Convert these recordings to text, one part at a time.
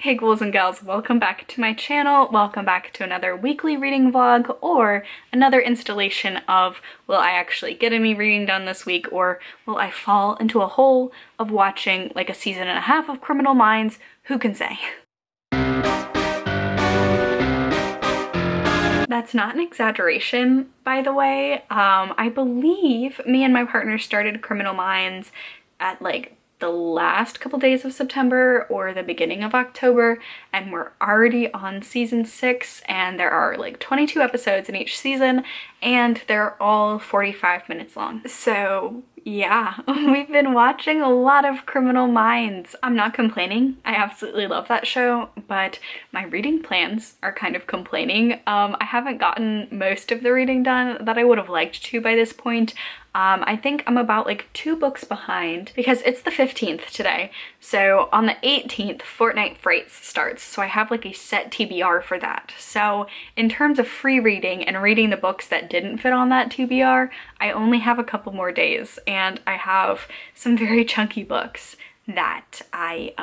Hey ghouls and gals, welcome back to my channel. Welcome back to another weekly reading vlog or another installation of will I actually get any reading done this week, or will I fall into a hole of watching like a season and a half of Criminal Minds? Who can say? That's not an exaggeration, by the way. I believe me and my partner started Criminal Minds at like the last couple days of September or the beginning of October, and we're already on season 6, and there are like 22 episodes in each season, and they're all 45 minutes long. So yeah, we've been watching a lot of Criminal Minds. I'm not complaining. I absolutely love that show, but my reading plans are kind of complaining. I haven't gotten most of the reading done that I would have liked to by this point. I think I'm about like 2 books behind because it's the 15th today. So on the 18th, Fortnite Frights starts. So I have like a set TBR for that. So in terms of free reading and reading the books that didn't fit on that TBR, I only have a couple more days, and I have some very chunky books that I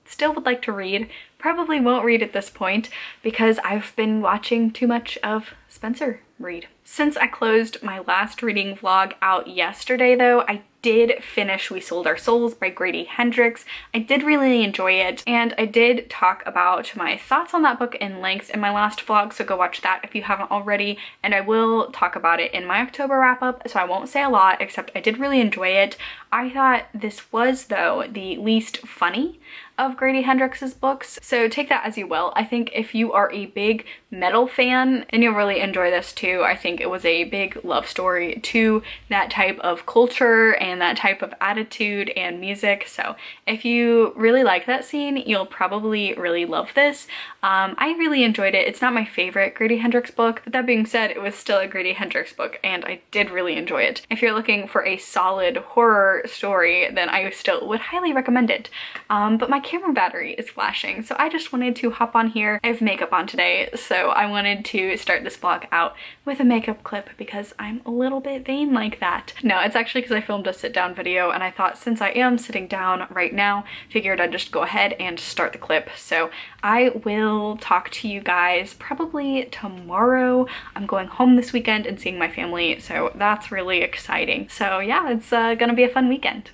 still would like to read. Probably won't read at this point because I've been watching too much of Spencer read. Since I closed my last reading vlog out yesterday though, I did finish We Sold Our Souls by Grady Hendricks. I did really enjoy it, and I did talk about my thoughts on that book in length in my last vlog, so go watch that if you haven't already, and I will talk about it in my October wrap up, so I won't say a lot, except I did really enjoy it. I thought this was, though, the least funny of Grady Hendrix's books, so take that as you will. I think if you are a big metal fan, and you'll really enjoy this too. I think it was a big love story to that type of culture and that type of attitude and music, so if you really like that scene, you'll probably really love this. I really enjoyed it. It's not my favorite Grady Hendrix book, but that being said, it was still a Grady Hendrix book, and I did really enjoy it. If you're looking for a solid horror story, then I still would highly recommend it. But my camera battery is flashing, so I just wanted to hop on here. I have makeup on today, so I wanted to start this vlog out with a makeup clip because I'm a little bit vain like that. No, it's actually because I filmed a sit-down video, and I thought since I am sitting down right now, figured I'd just go ahead and start the clip. So I will talk to you guys probably tomorrow. I'm going home this weekend and seeing my family, so that's really exciting. So yeah, it's gonna be a fun weekend.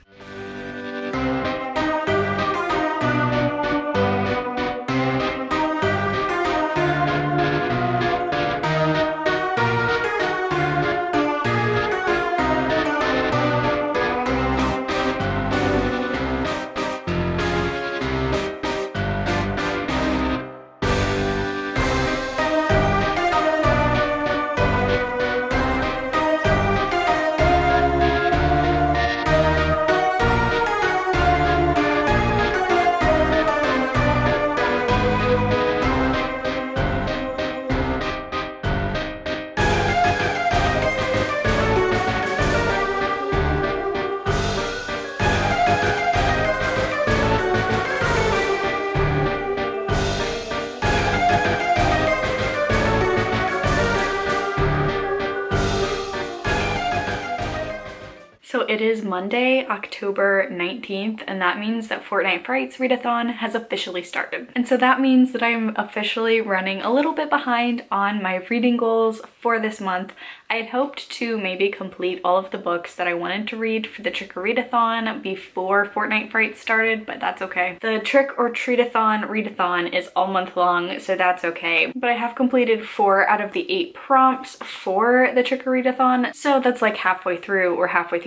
So it is Monday, October 19th, and that means that Fortnite Frights readathon has officially started. And so that means that I'm officially running a little bit behind on my reading goals for this month. I had hoped to maybe complete all of the books that I wanted to read for the Trick or Readathon before Fortnite Frights started, but that's okay. The Trick or Treatathon readathon is all month long, so that's okay. But I have completed 4 out of the 8 prompts for the Trick or Readathon, so that's like halfway through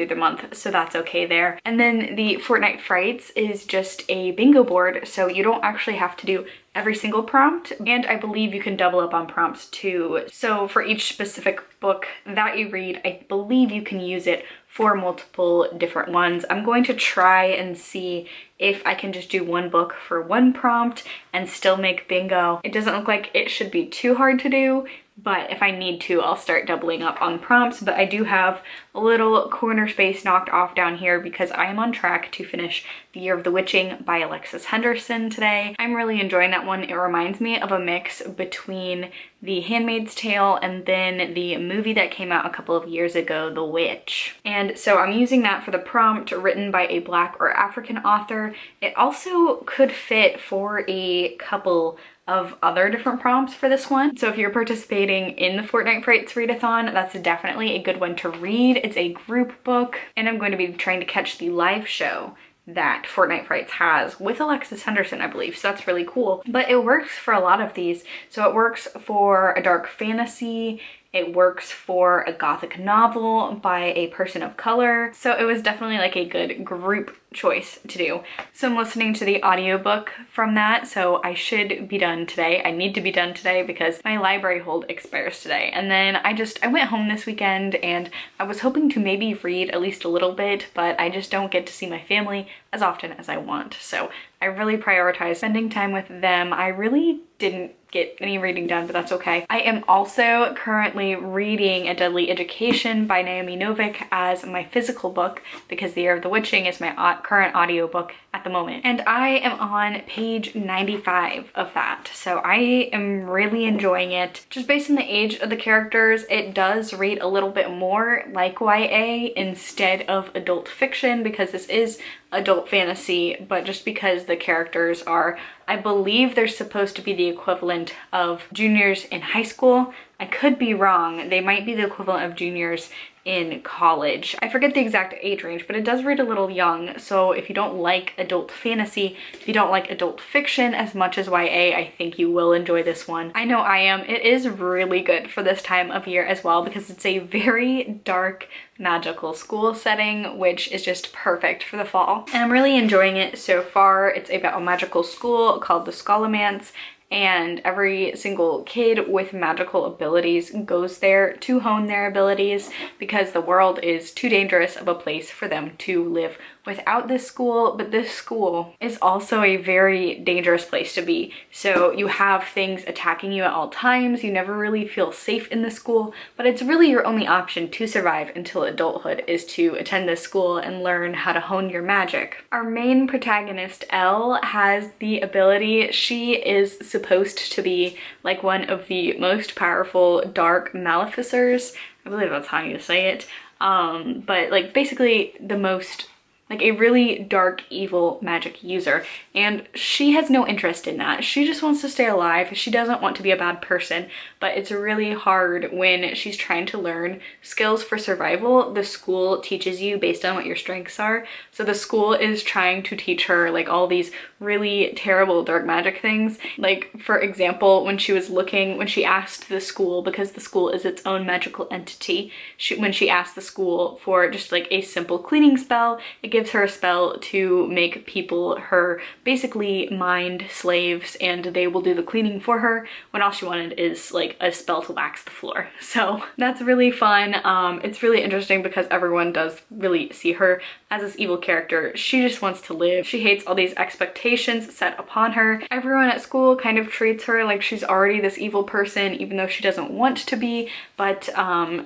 the month, so that's okay there. And then the Fortnite Frights is just a bingo board, so you don't actually have to do every single prompt, and I believe you can double up on prompts too. So for each specific book that you read, I believe you can use it for multiple different ones. I'm going to try and see if I can just do one book for one prompt and still make bingo. It doesn't look like it should be too hard to do, but if I need to, I'll start doubling up on prompts. But I do have a little corner space knocked off down here because I am on track to finish The Year of the Witching by Alexis Henderson today. I'm really enjoying that one. It reminds me of a mix between The Handmaid's Tale and then the movie that came out a couple of years ago, The Witch. And And so I'm using that for the prompt, written by a Black or African author. It also could fit for a couple of other different prompts for this one. So if you're participating in the Fortnite Frights readathon, that's definitely a good one to read. It's a group book, and I'm going to be trying to catch the live show that Fortnite Frights has with Alexis Henderson, I believe, so that's really cool. But it works for a lot of these. So it works for a dark fantasy, it works for a gothic novel by a person of color. So it was definitely like a good group choice to do. So I'm listening to the audiobook from that, so I should be done today. I need to be done today because my library hold expires today. And then I went home this weekend and I was hoping to maybe read at least a little bit, but I just don't get to see my family as often as I want. So I really prioritize spending time with them. I really didn't get any reading done, but that's okay. I am also currently reading A Deadly Education by Naomi Novik as my physical book because The Year of the Witching is my current audiobook at the moment. And I am on page 95 of that. So I am really enjoying it. Just based on the age of the characters, it does read a little bit more like YA instead of adult fiction because this is adult fantasy, but just because the characters are, I believe they're supposed to be the equivalent of juniors in high school. I could be wrong. They might be the equivalent of juniors in college. I forget the exact age range, but it does read a little young. So if you don't like adult fantasy, if you don't like adult fiction as much as YA, I think you will enjoy this one. I know I am. It is really good for this time of year as well because it's a very dark magical school setting, which is just perfect for the fall. And I'm really enjoying it so far. It's about a magical school called the Scholomance, and every single kid with magical abilities goes there to hone their abilities because the world is too dangerous of a place for them to live without this school. But this school is also a very dangerous place to be. So you have things attacking you at all times. You never really feel safe in the school, but it's really your only option to survive until adulthood is to attend this school and learn how to hone your magic. Our main protagonist, Elle, has the ability, she is supposed to be like one of the most powerful dark maleficers. I believe that's how you say it. But like basically the most, like a really dark, evil magic user. And she has no interest in that. She just wants to stay alive. She doesn't want to be a bad person, but it's really hard when she's trying to learn skills for survival. The school teaches you based on what your strengths are. So the school is trying to teach her like all these really terrible dark magic things. Like for example, when she asked the school, because the school is its own magical entity, when she asked the school for just like a simple cleaning spell, it gives her a spell to make people her basically mind slaves and they will do the cleaning for her when all she wanted is like a spell to wax the floor. So that's really fun. It's really interesting because everyone does really see her as this evil character. She just wants to live. She hates all these expectations set upon her. Everyone at school kind of treats her like she's already this evil person even though she doesn't want to be, but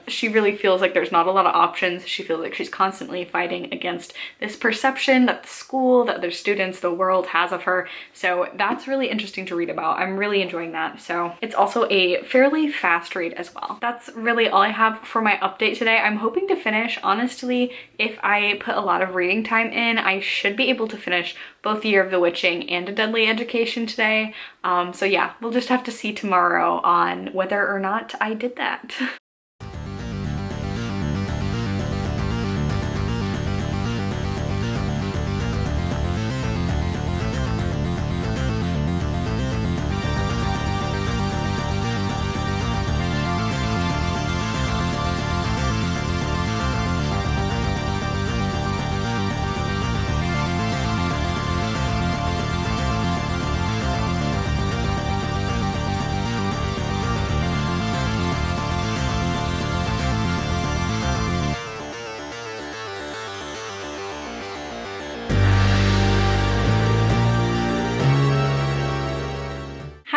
she really feels like there's not a lot of options. She feels like she's constantly fighting against this perception that the school, that their students, the world has of her. So that's really interesting to read about. I'm really enjoying that. So it's also a fairly fast read as well. That's really all I have for my update today. I'm hoping to finish, honestly, if I put a lot of reading time in, I should be able to finish both The Year of the Witching and A Deadly Education today. So yeah, we'll just have to see tomorrow on whether or not I did that.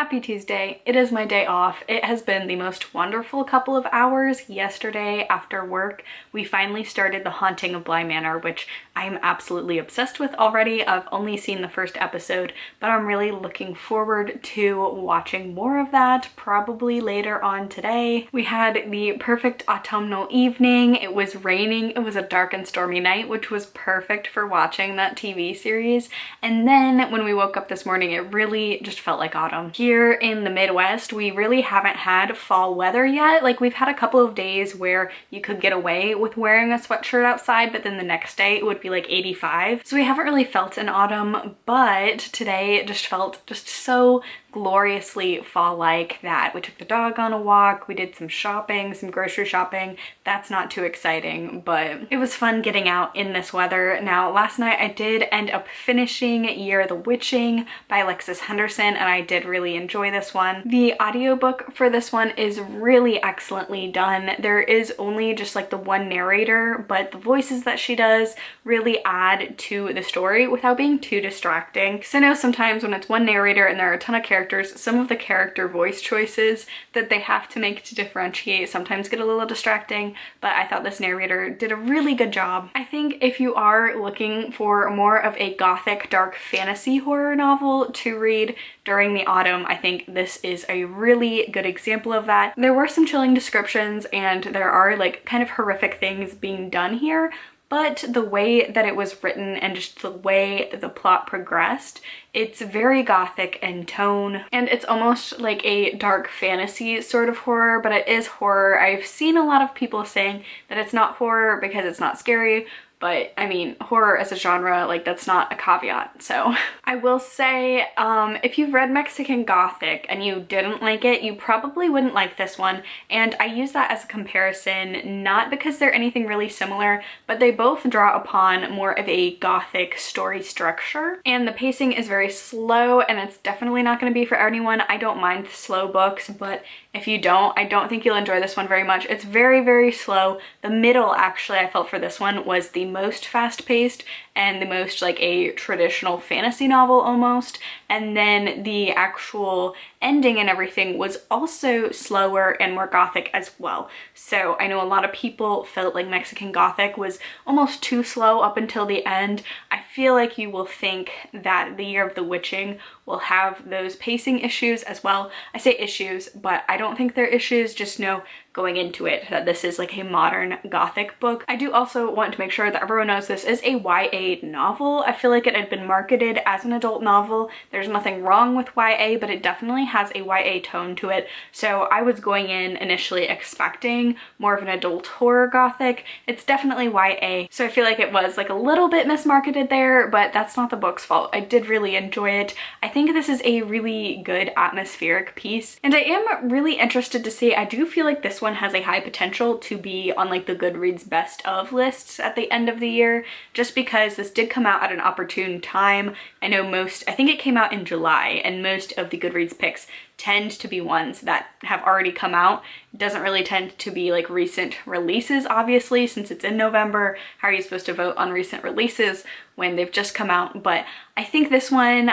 Happy Tuesday. It is my day off. It has been the most wonderful couple of hours. Yesterday after work, we finally started The Haunting of Bly Manor, which I'm absolutely obsessed with already. I've only seen the first episode, but I'm really looking forward to watching more of that, probably later on today. We had the perfect autumnal evening. It was raining. It was a dark and stormy night, which was perfect for watching that TV series. And then when we woke up this morning, it really just felt like autumn. Here in the Midwest, we really haven't had fall weather yet. Like, we've had a couple of days where you could get away with wearing a sweatshirt outside, but then the next day it would be like 85. So we haven't really felt an autumn, but today it just felt just so gloriously fall-like that we took the dog on a walk, we did some shopping, some grocery shopping. That's not too exciting, but it was fun getting out in this weather. Now, last night I did end up finishing Year of the Witching by Alexis Henderson, and I did really enjoy this one. The audiobook for this one is really excellently done. There is only just like the one narrator, but the voices that she does really add to the story without being too distracting. Because I know sometimes when it's one narrator and there are a ton of characters, some of the character voice choices that they have to make to differentiate sometimes get a little distracting, but I thought this narrator did a really good job. I think if you are looking for more of a gothic dark fantasy horror novel to read during the autumn, I think this is a really good example of that. There were some chilling descriptions and there are like kind of horrific things being done here, but the way that it was written and just the way the plot progressed, it's very gothic in tone, and it's almost like a dark fantasy sort of horror, but it is horror. I've seen a lot of people saying that it's not horror because it's not scary, but I mean, horror as a genre, like, that's not a caveat. So I will say, if you've read Mexican Gothic and you didn't like it, you probably wouldn't like this one. And I use that as a comparison, not because they're anything really similar, but they both draw upon more of a Gothic story structure. And the pacing is very slow, and it's definitely not going to be for anyone. I don't mind slow books, but if you don't, I don't think you'll enjoy this one very much. It's very, very slow. The middle, actually, I felt for this one was the most fast-paced and the most like a traditional fantasy novel almost. And then the actual ending and everything was also slower and more gothic as well. So I know a lot of people felt like Mexican Gothic was almost too slow up until the end. I feel like you will think that The Year of the Witching will have those pacing issues as well. I say issues, but I don't think they're issues. Just know going into it that this is like a modern Gothic book. I do also want to make sure that everyone knows this is a YA novel. I feel like it had been marketed as an adult novel. There's nothing wrong with YA, but it definitely has a YA tone to it. So I was going in initially expecting more of an adult horror Gothic. It's definitely YA. So I feel like it was like a little bit mismarketed there, but that's not the book's fault. I did really enjoy it. I think this is a really good atmospheric piece, and I am really interested to see. I do feel like this one has a high potential to be on like the Goodreads best of lists at the end of the year, just because this did come out at an opportune time. I know I think it came out in July, and most of the Goodreads picks tend to be ones that have already come out. It doesn't really tend to be like recent releases, obviously, since it's in November. How are you supposed to vote on recent releases when they've just come out? But I think this one,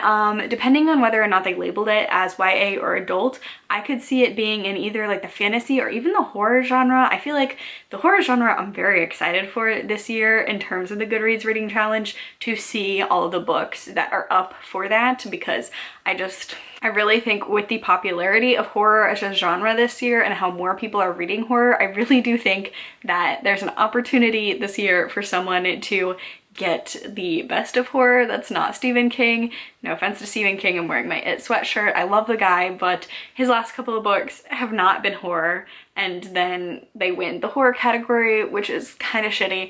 depending on whether or not they labeled it as YA or adult, I could see it being in either like the fantasy or even the horror genre. I feel like the horror genre I'm very excited for this year in terms of the Goodreads Reading Challenge, to see all of the books that are up for that, because I really think with the popularity of horror as a genre this year and how more people are reading horror, I really do think that there's an opportunity this year for someone to get the best of horror that's not Stephen King. No offense to Stephen King, I'm wearing my It sweatshirt. I love the guy, but his last couple of books have not been horror, and then they win the horror category, which is kind of shitty.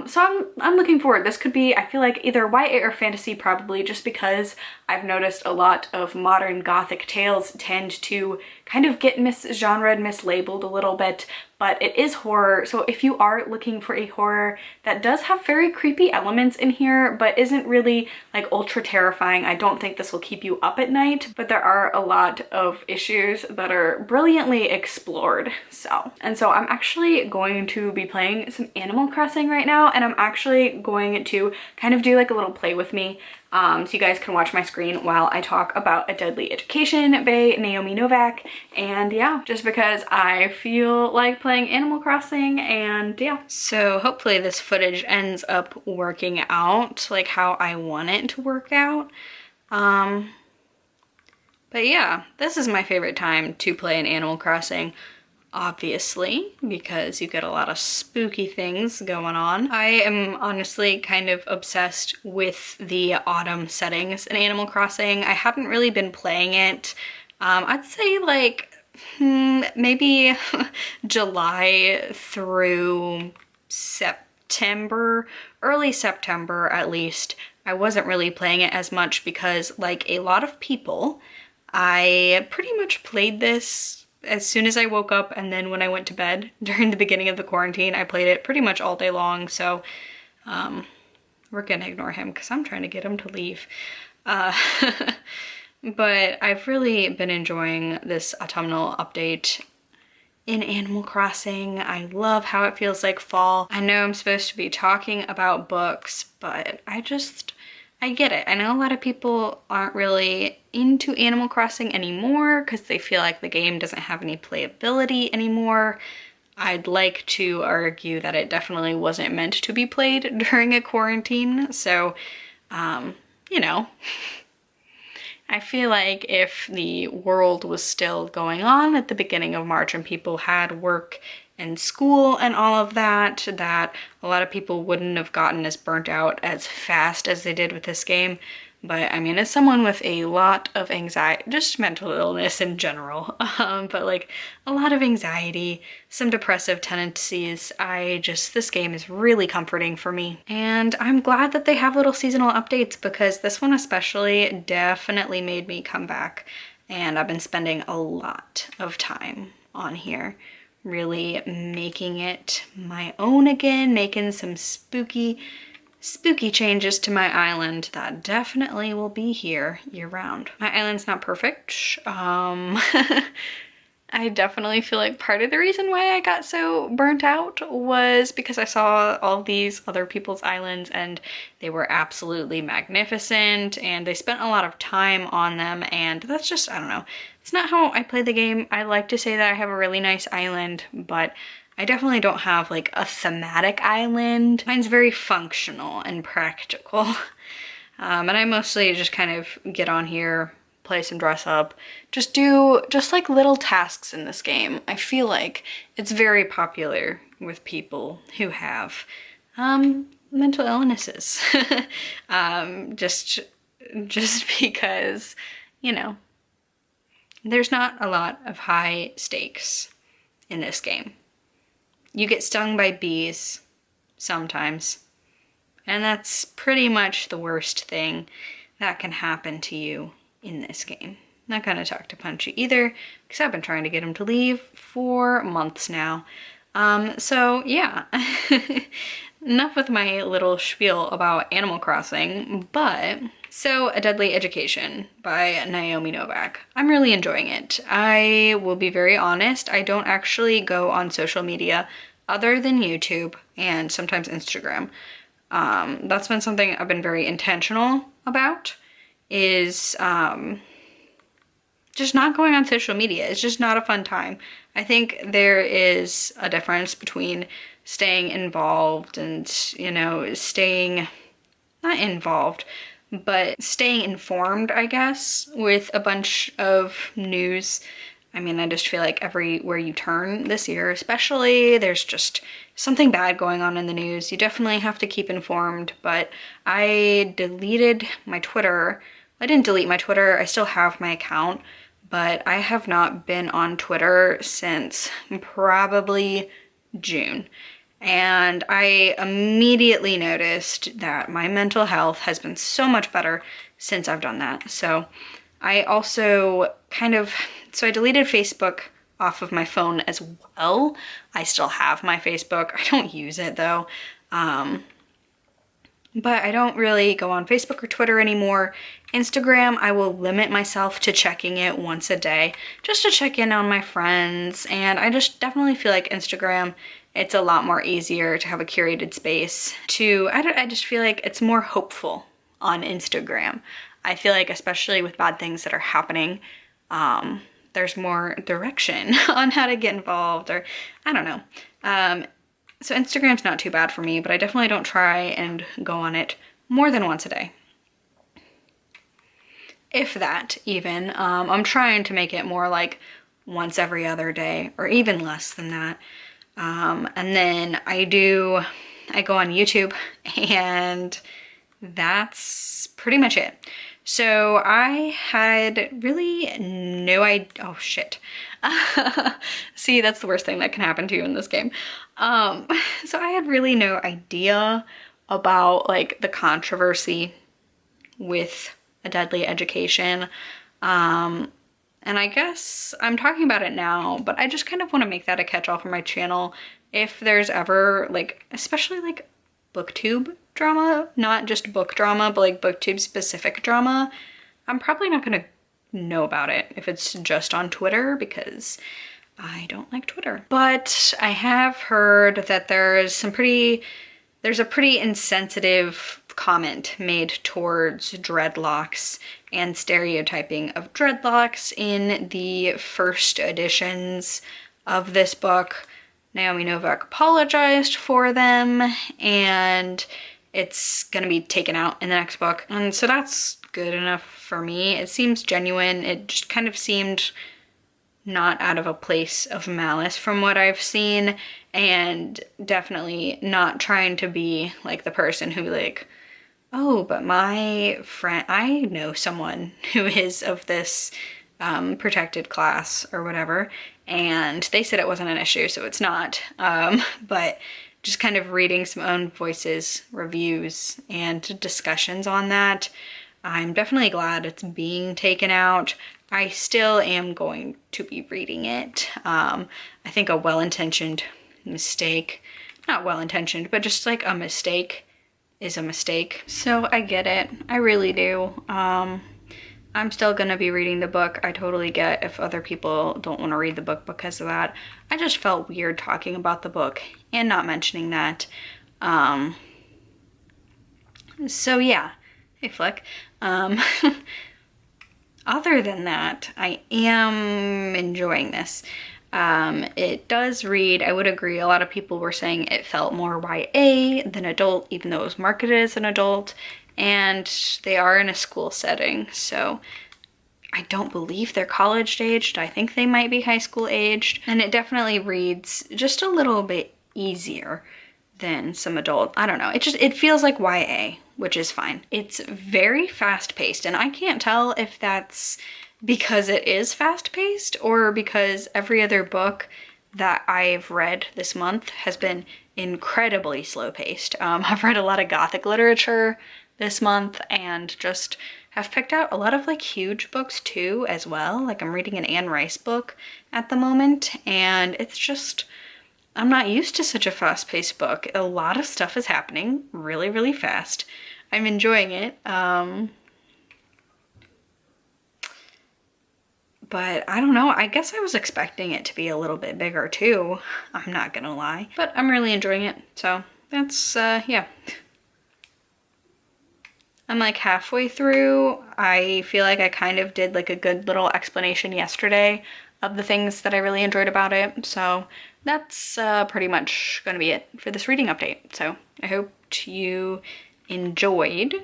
So I'm looking forward. This could be, I feel like, either YA or fantasy probably, just because I've noticed a lot of modern Gothic tales tend to kind of get misgenred and mislabeled a little bit, but it is horror. So if you are looking for a horror that does have very creepy elements in here, but isn't really like ultra terrifying, I don't think this will keep you up at night, but there are a lot of issues that are brilliantly explored. So I'm actually going to be playing some Animal Crossing right now, and I'm actually going to kind of do like a little play with me. so you guys can watch my screen while I talk about A Deadly Education by Naomi Novik. And yeah, just because I feel like playing Animal Crossing, and yeah. So hopefully this footage ends up working out like how I want it to work out. But yeah, this is my favorite time to play an Animal Crossing, obviously, because you get a lot of spooky things going on. I am honestly kind of obsessed with the autumn settings in Animal Crossing. I haven't really been playing it. I'd say like maybe July through September, early September at least. I wasn't really playing it as much because, like a lot of people, I pretty much played this as soon as I woke up, and then when I went to bed during the beginning of the quarantine, I played it pretty much all day long. So we're gonna ignore him because I'm trying to get him to leave. But I've really been enjoying this autumnal update in Animal Crossing. I love how it feels like fall. I know I'm supposed to be talking about books, but I get it. I know a lot of people aren't really into Animal Crossing anymore because they feel like the game doesn't have any playability anymore. I'd like to argue that it definitely wasn't meant to be played during a quarantine. So, you know, I feel like if the world was still going on at the beginning of March and people had work and school and all of that, that a lot of people wouldn't have gotten as burnt out as fast as they did with this game. But I mean, as someone with a lot of anxiety, just mental illness in general, but like a lot of anxiety, some depressive tendencies, this game is really comforting for me. And I'm glad that they have little seasonal updates because this one especially definitely made me come back. And I've been spending a lot of time on here, really making it my own again, making some spooky changes to my island that definitely will be here year round. My island's not perfect. I definitely feel like part of the reason why I got so burnt out was because I saw all these other people's islands and they were absolutely magnificent and they spent a lot of time on them, and that's just, I don't know. It's not how I play the game. I like to say that I have a really nice island, but I definitely don't have like a thematic island. Mine's very functional and practical. And I mostly just kind of get on here, play some dress up, just like little tasks in this game. I feel like it's very popular with people who have mental illnesses. Just because, you know, there's not a lot of high stakes in this game. You get stung by bees sometimes, and that's pretty much the worst thing that can happen to you in this game. Not gonna talk to Punchy either, because I've been trying to get him to leave for months now. So yeah, enough with my little spiel about Animal Crossing, but so A Deadly Education by Naomi Novik. I'm really enjoying it. I will be very honest, I don't actually go on social media other than YouTube and sometimes Instagram. That's been something I've been very intentional about, is just not going on social media. It's just not a fun time. I think there is a difference between staying involved and, you know, staying, not involved, but staying informed, I guess, with a bunch of news. I mean, I just feel like everywhere you turn this year, especially, there's just something bad going on in the news. You definitely have to keep informed, but I deleted my Twitter. I didn't delete my Twitter, I still have my account, but I have not been on Twitter since probably June. And I immediately noticed that my mental health has been so much better since I've done that. So I also so I deleted Facebook off of my phone as well. I still have my Facebook. I don't use it though. But I don't really go on Facebook or Twitter anymore. Instagram, I will limit myself to checking it once a day, just to check in on my friends. And I just definitely feel like Instagram, it's a lot more easier to have a curated space to, I just feel like it's more hopeful on Instagram. I feel like, especially with bad things that are happening, there's more direction on how to get involved, or I don't know. So Instagram's not too bad for me, but I definitely don't try and go on it more than once a day. If that, even. I'm trying to make it more like once every other day, or even less than that. And then I go on YouTube, and that's pretty much it. So I had really no idea. Oh shit. See, that's the worst thing that can happen to you in this game. So I had really no idea about like the controversy with A Deadly Education. And I guess I'm talking about it now, but I just kind of want to make that a catch-all for my channel. If there's ever like, especially like booktube drama, not just book drama, but like booktube specific drama, I'm probably not gonna know about it if it's just on Twitter, because I don't like Twitter. But I have heard that there's a pretty insensitive comment made towards dreadlocks and stereotyping of dreadlocks in the first editions of this book. Naomi Novik apologized for them, and it's gonna be taken out in the next book. And so that's good enough for me. It seems genuine. It just kind of seemed not out of a place of malice from what I've seen, and definitely not trying to be like the person who like, oh, but my friend, I know someone who is of this protected class or whatever, and they said it wasn't an issue, so it's not. But just kind of reading some own voices, reviews, and discussions on that, I'm definitely glad it's being taken out. I still am going to be reading it. I think a well-intentioned mistake, not well-intentioned, but just like a mistake is a mistake. So I get it, I really do. I'm still gonna be reading the book. I totally get if other people don't want to read the book because of that. I just felt weird talking about the book and not mentioning that. So yeah, hey Flick. Other than that, I am enjoying this. It does read, I would agree, a lot of people were saying it felt more YA than adult, even though it was marketed as an adult, and they are in a school setting, so I don't believe they're college aged. I think they might be high school aged, and it definitely reads just a little bit easier than some adult. I don't know, it feels like YA, which is fine. It's very fast-paced, and I can't tell if that's because it is fast-paced or because every other book that I've read this month has been incredibly slow-paced. I've read a lot of gothic literature this month and just have picked out a lot of like huge books too as well. Like I'm reading an Anne Rice book at the moment, and it's just, I'm not used to such a fast-paced book. A lot of stuff is happening really, really fast. I'm enjoying it. But I don't know, I guess I was expecting it to be a little bit bigger too, I'm not gonna lie. But I'm really enjoying it, so that's, yeah. I'm like halfway through. I feel like I kind of did like a good little explanation yesterday of the things that I really enjoyed about it, so that's pretty much gonna be it for this reading update. So I hope you enjoyed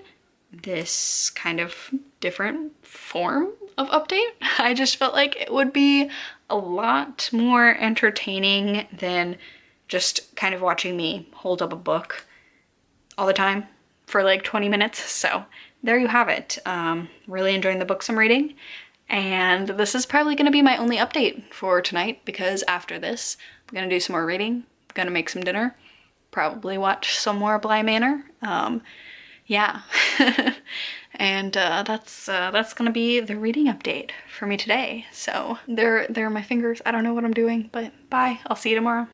this kind of different form of update. I just felt like it would be a lot more entertaining than just kind of watching me hold up a book all the time for like 20 minutes. So there you have it. Really enjoying the books I'm reading, and this is probably going to be my only update for tonight, because after this I'm going to do some more reading, I'm going to make some dinner, probably watch some more Bly Manor. Yeah. And that's gonna be the reading update for me today. So there are my fingers. I don't know what I'm doing, but bye. I'll see you tomorrow.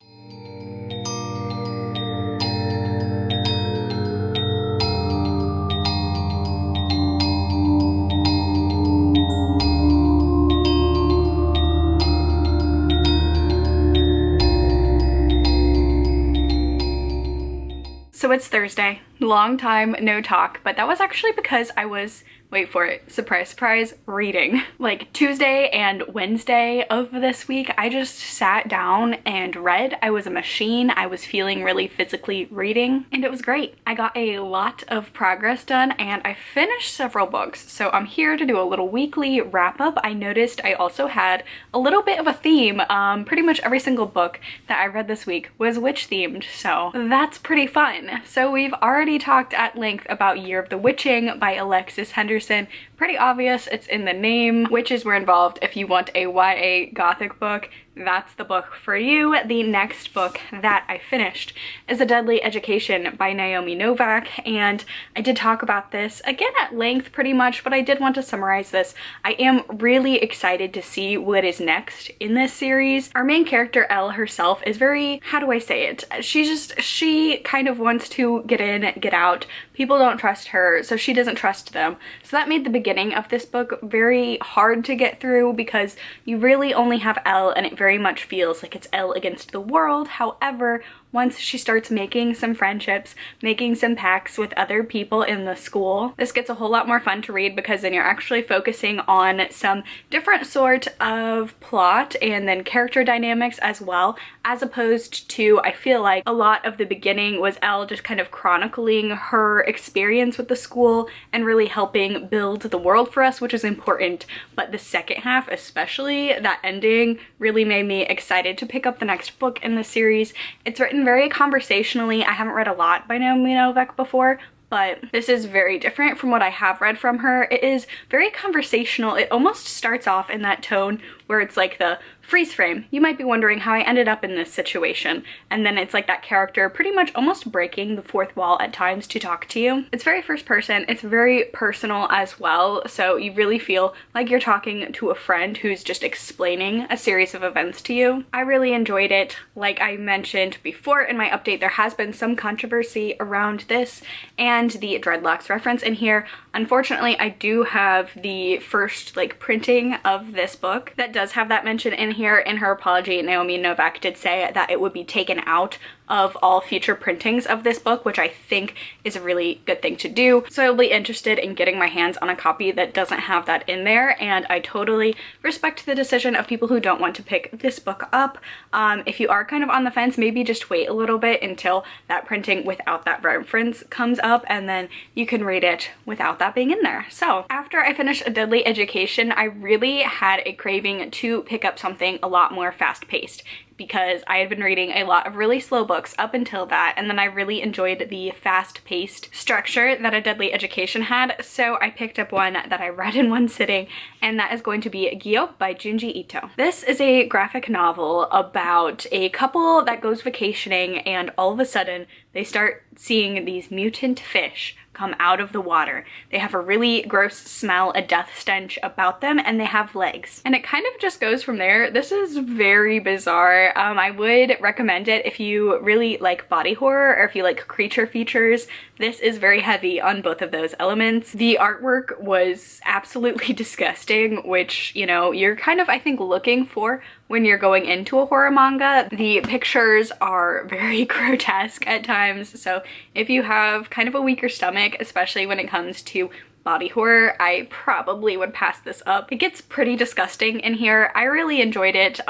So So it's Thursday. Long time no talk, but that was actually because I was, wait for it, surprise, surprise, reading. Like Tuesday and Wednesday of this week, I just sat down and read. I was a machine. I was feeling really physically reading, and it was great. I got a lot of progress done, and I finished several books. So I'm here to do a little weekly wrap up. I noticed I also had a little bit of a theme. Pretty much every single book that I read this week was witch themed, so that's pretty fun. So we've already talked at length about Year of the Witching by Alexis, Henderson. Pretty obvious, it's in the name. Witches were involved. If you want a YA gothic book, that's the book for you. The next book that I finished is A Deadly Education by Naomi Novik, and I did talk about this again at length pretty much, but I did want to summarize this. I am really excited to see what is next in this series. Our main character, Elle herself, is very, how do I say it? She kind of wants to get in, get out. People don't trust her, so she doesn't trust them. So that made the beginning of this book very hard to get through because you really only have Elle, and it very much feels like it's Elle against the world. However, once she starts making some friendships, making some pacts with other people in the school, this gets a whole lot more fun to read because then you're actually focusing on some different sort of plot and then character dynamics as well, as opposed to, I feel like a lot of the beginning was Elle just kind of chronicling her experience with the school and really helping build the world for us, which is important. But the second half, especially that ending, really made me excited to pick up the next book in the series. It's written very conversationally. I haven't read a lot by Naomi Novik before, but this is very different from what I have read from her. It is very conversational. It almost starts off in that tone where it's like the freeze frame. You might be wondering how I ended up in this situation. And then it's like that character pretty much almost breaking the fourth wall at times to talk to you. It's very first person. It's very personal as well. So you really feel like you're talking to a friend who's just explaining a series of events to you. I really enjoyed it. Like I mentioned before in my update, there has been some controversy around this and the dreadlocks reference in here. Unfortunately, I do have the first like printing of this book that does have that mention in here. In her apology, Naomi Novik did say that it would be taken out of all future printings of this book, which I think is a really good thing to do. So I'll be interested in getting my hands on a copy that doesn't have that in there, and I totally respect the decision of people who don't want to pick this book up. If you are kind of on the fence, maybe just wait a little bit until that printing without that reference comes up, and then you can read it without that being in there. So after I finished A Deadly Education, I really had a craving to pick up something a lot more fast-paced, because I had been reading a lot of really slow books up until that, and then I really enjoyed the fast-paced structure that A Deadly Education had, so I picked up one that I read in one sitting, and that is going to be Gyo by Ginji Ito. This is a graphic novel about a couple that goes vacationing, and all of a sudden they start seeing these mutant fish come out of the water. They have a really gross smell, a death stench about them, and they have legs. And it kind of just goes from there. This is very bizarre. I would recommend it if you really like body horror or if you like creature features. This is very heavy on both of those elements. The artwork was absolutely disgusting, which, you know, you're kind of, I think, looking for when you're going into a horror manga. The pictures are very grotesque at times, so if you have kind of a weaker stomach, especially when it comes to body horror, I probably would pass this up. It gets pretty disgusting in here. I really enjoyed it.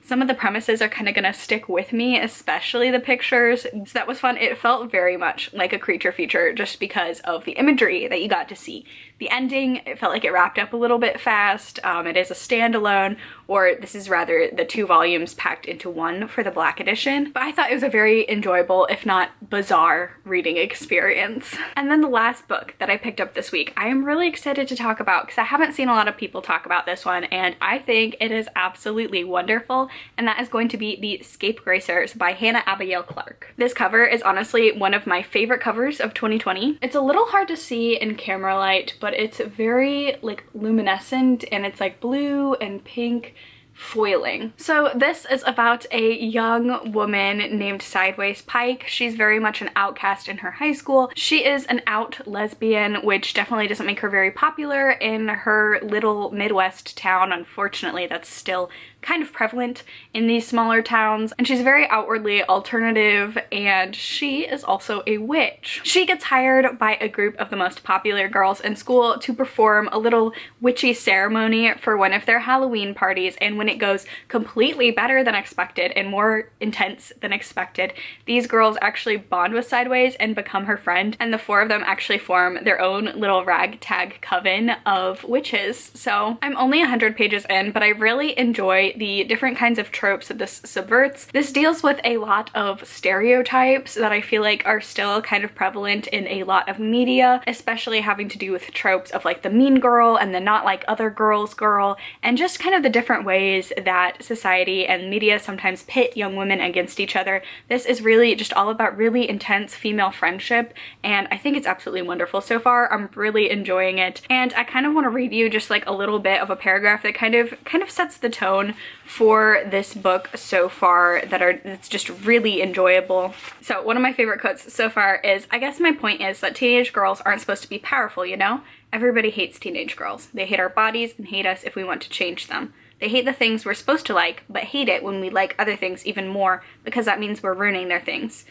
Some of the premises are kind of gonna stick with me, especially the pictures, so that was fun. It felt very much like a creature feature just because of the imagery that you got to see. The ending, it felt like it wrapped up a little bit fast. It is a standalone, or this is rather the 2 volumes packed into one for the Black edition, but I thought it was a very enjoyable, if not bizarre, reading experience. And then the last book that I picked up this week, I am really excited to talk about because I haven't seen a lot of people talk about this one, and I think it is absolutely wonderful, and that is going to be The Scapegracers by Abigail Clarke. This cover is honestly one of my favorite covers of 2020. It's a little hard to see in camera light, but it's very like luminescent, and it's like blue and pink Foiling. So this is about a young woman named Sideways Pike. She's very much an outcast in her high school. She is an out lesbian, which definitely doesn't make her very popular in her little Midwest town. Unfortunately, that's still kind of prevalent in these smaller towns, and she's very outwardly alternative, and she is also a witch. She gets hired by a group of the most popular girls in school to perform a little witchy ceremony for one of their Halloween parties, and when it goes completely better than expected and more intense than expected, these girls actually bond with Sideways and become her friend, and the four of them actually form their own little ragtag coven of witches. So I'm only 100 pages in, but I really enjoy the different kinds of tropes that this subverts. This deals with a lot of stereotypes that I feel like are still kind of prevalent in a lot of media, especially having to do with tropes of like the mean girl and the not like other girls girl, and just kind of the different ways that society and media sometimes pit young women against each other. This is really just all about really intense female friendship, and I think it's absolutely wonderful so far. I'm really enjoying it, and I kind of want to read you just like a little bit of a paragraph that kind of sets the tone for this book so far it's just really enjoyable. So one of my favorite quotes so far is, "I guess my point is that teenage girls aren't supposed to be powerful, you know? Everybody hates teenage girls. They hate our bodies and hate us if we want to change them. They hate the things we're supposed to like, but hate it when we like other things even more, because that means we're ruining their things.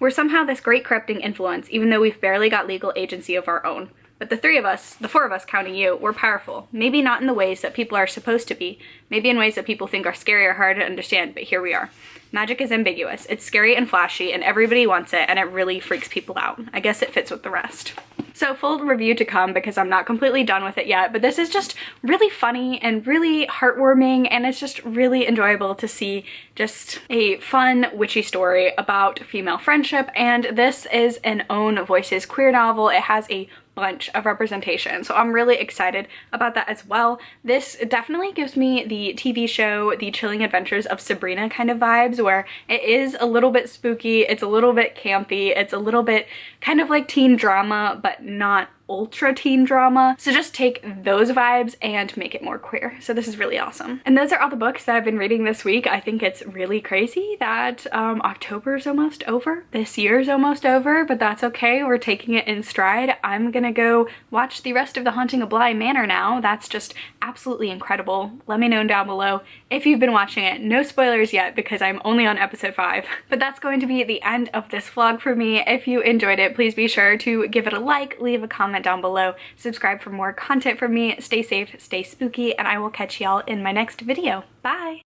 We're somehow this great corrupting influence, even though we've barely got legal agency of our own. But the four of us counting you, we're powerful. Maybe not in the ways that people are supposed to be. Maybe in ways that people think are scary or hard to understand, but here we are. Magic is ambiguous. It's scary and flashy, and everybody wants it, and it really freaks people out. I guess it fits with the rest." So full review to come because I'm not completely done with it yet, but this is just really funny and really heartwarming, and it's just really enjoyable to see just a fun witchy story about female friendship. And this is an Own Voices queer novel. It has a bunch of representation, so I'm really excited about that as well. This definitely gives me the TV show The Chilling Adventures of Sabrina kind of vibes, where it is a little bit spooky, it's a little bit campy, it's a little bit kind of like teen drama, but not ultra teen drama. So just take those vibes and make it more queer. So this is really awesome. And those are all the books that I've been reading this week. I think it's really crazy that October's almost over. This year's almost over, but that's okay. We're taking it in stride. I'm gonna go watch the rest of The Haunting of Bly Manor now. That's just absolutely incredible. Let me know down below if you've been watching it. No spoilers yet because I'm only on episode 5. But that's going to be the end of this vlog for me. If you enjoyed it, please be sure to give it a like, leave a comment down below, subscribe for more content from me. Stay safe, stay spooky, and I will catch y'all in my next video. Bye!